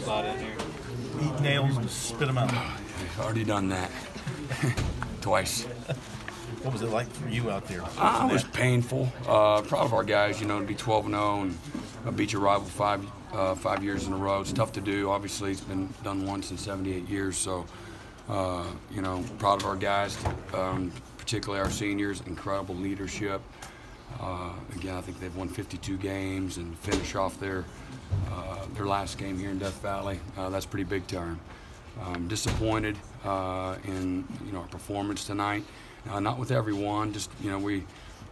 slide in here. Eat nails and spit them out. I've already done that twice. What was it like for you out there? It was painful. Proud of our guys, you know, to be 12-0 and beat your rival five years in a row. It's tough to do. Obviously, it's been done once in 78 years. So, you know, proud of our guys, particularly our seniors. Incredible leadership. Again, I think they've won 52 games and finish off their last game here in Death Valley. That's pretty big time. Disappointed in our performance tonight. Not with everyone. Just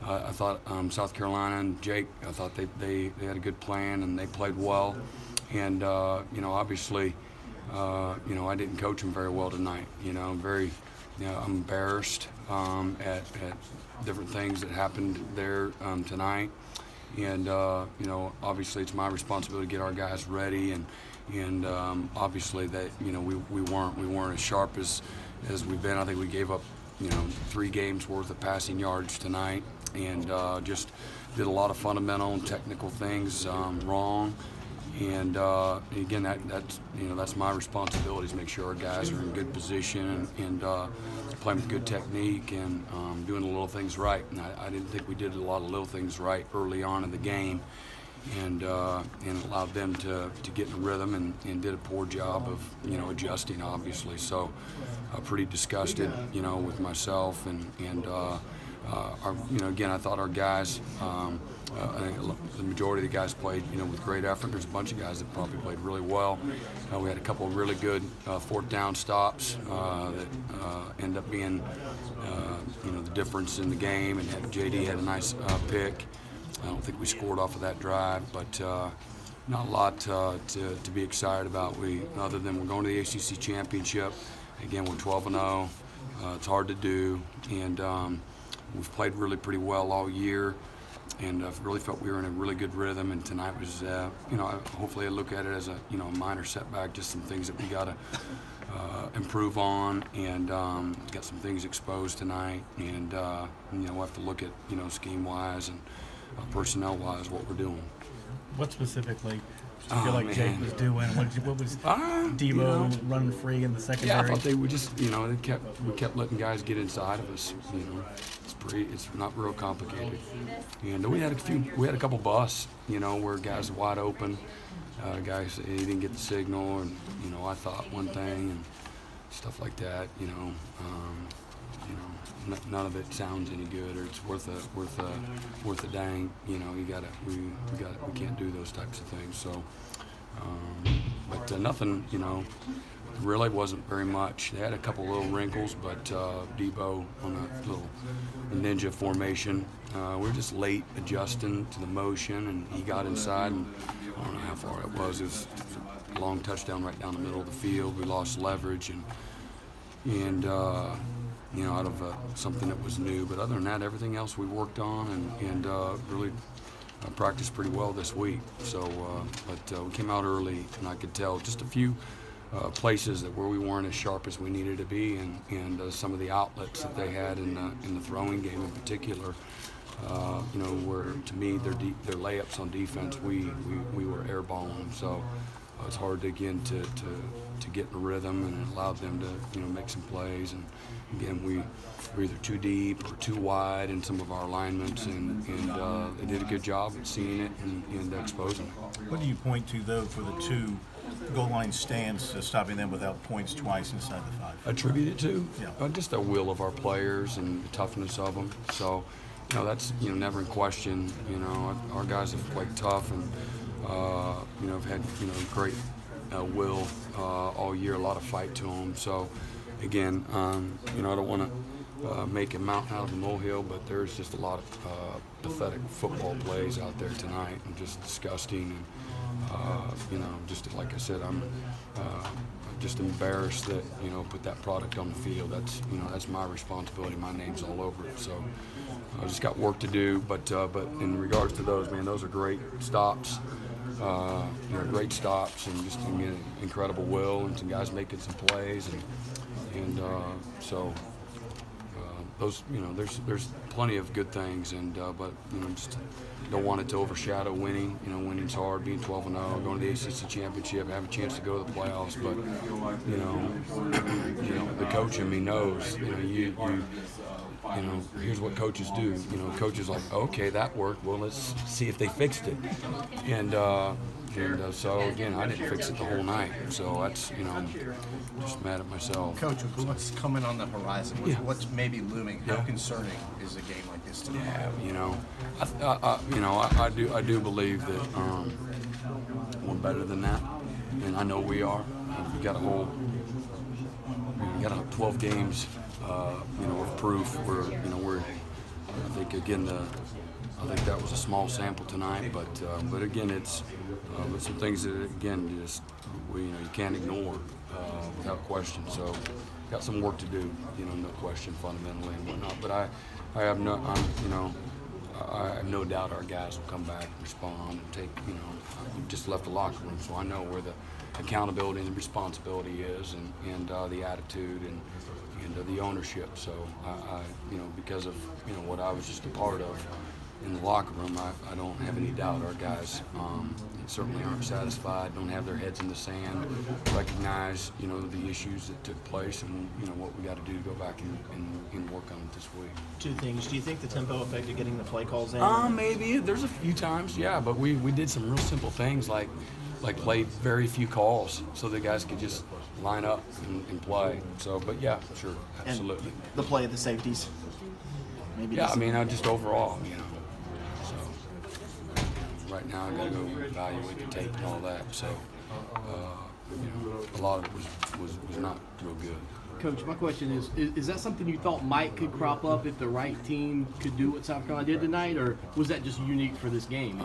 I thought South Carolina and Jake. I thought they had a good plan and they played well. And obviously, I didn't coach them very well tonight. I'm embarrassed at different things that happened there tonight. And obviously it's my responsibility to get our guys ready, and obviously that we weren't as sharp as we've been. I think we gave up 3 games worth of passing yards tonight, and just did a lot of fundamental and technical things wrong. And again, that's my responsibility, is make sure our guys are in good position and playing with good technique and doing the little things right. And I didn't think we did a lot of little things right early on in the game, and allowed them to get in a rhythm, and did a poor job of adjusting, obviously. So pretty disgusted with myself, and again, I thought our guys, the majority of the guys played with great effort. There's a bunch of guys that probably played really well. We had a couple of really good 4th down stops that end up being the difference in the game, and JD had a nice pick. I don't think we scored off of that drive, but not a lot to be excited about. Other than we're going to the ACC championship. Again, we're 12-0. It's hard to do, and we've played really pretty well all year, and I really felt we were in a really good rhythm. And tonight was, hopefully I look at it as a minor setback, just some things that we got to improve on, and got some things exposed tonight, and we'll have to look at scheme-wise and personnel-wise what we're doing. What specifically do you feel like Jake was doing? What was Debo running free in the secondary? Yeah, I thought they would just, we kept letting guys get inside of us. It's not real complicated. And we had a couple busts, where guys are wide open, guys, he didn't get the signal, and I thought one thing and stuff like that. None of it sounds any good, or it's worth a dang. We can't do those types of things. So, but nothing. Really wasn't very much. They had a couple little wrinkles, but Debo on a little ninja formation. We were just late adjusting to the motion, and he got inside, and I don't know how far it was. It was a long touchdown right down the middle of the field. We lost leverage, and out of something that was new. But other than that, everything else we worked on and really practiced pretty well this week. So, but we came out early, and I could tell just a few places where we weren't as sharp as we needed to be, and some of the outlets that they had in the throwing game in particular. Where to me their layups on defense, we were airballing. So it's hard to get in a rhythm, and it allowed them to make some plays. And again, we were either too deep or too wide in some of our alignments, and they did a good job at seeing it and exposing it. What do you point to though for the 2 goal line stands, stopping them without points twice inside the 5? Attribute it to just the will of our players and the toughness of them. So that's never in question. Our guys have played tough, and have had great will all year, a lot of fight to them. So again, I don't want to make a mountain out of a molehill, but there's just a lot of pathetic football plays out there tonight, and just disgusting. And just like I said, I'm just embarrassed that put that product on the field. That's my responsibility. My name's all over it. So I just got work to do. But in regards to those, man, those are great stops. Great stops, and just incredible will, and some guys making some plays, and so those, there's plenty of good things, and but just don't want it to overshadow winning. Winning's hard, being 12-0, going to the ACC championship, have a chance to go to the playoffs. But the coach in me knows, here's what coaches do. Coaches like, okay, that worked. Well, let's see if they fixed it. And so again, I didn't fix it the whole night. So that's, I'm just mad at myself. Coach, what's coming on the horizon? What's maybe looming? How concerning is a game like this to you? I do believe that we're better than that, and I know we are. We got 12 games, with proof. We're. I think again I think that was a small sample tonight, but again, it's some things that again just you can't ignore without question. So got some work to do, no question, fundamentally and whatnot. But I have no doubt our guys will come back, respond, and take. We just left the locker room, so I know where the accountability and the responsibility is, and the attitude and the ownership. So I because of what I was just a part of in the locker room, I don't have any doubt our guys certainly aren't satisfied, don't have their heads in the sand, recognize the issues that took place, and what we got to do to go back and work on it this week. Two things. Do you think the tempo affected getting the play calls in? Maybe. There's a few times, yeah, but we did some real simple things like played very few calls so the guys could just line up and play. So, but yeah, sure, absolutely. And the play of the safeties. Maybe. Yeah, just overall, So right now I got to go evaluate the tape and all that. So a lot of it was not real good. Coach, my question is that something you thought could crop up if the right team could do what South Carolina did tonight, or was that just unique for this game?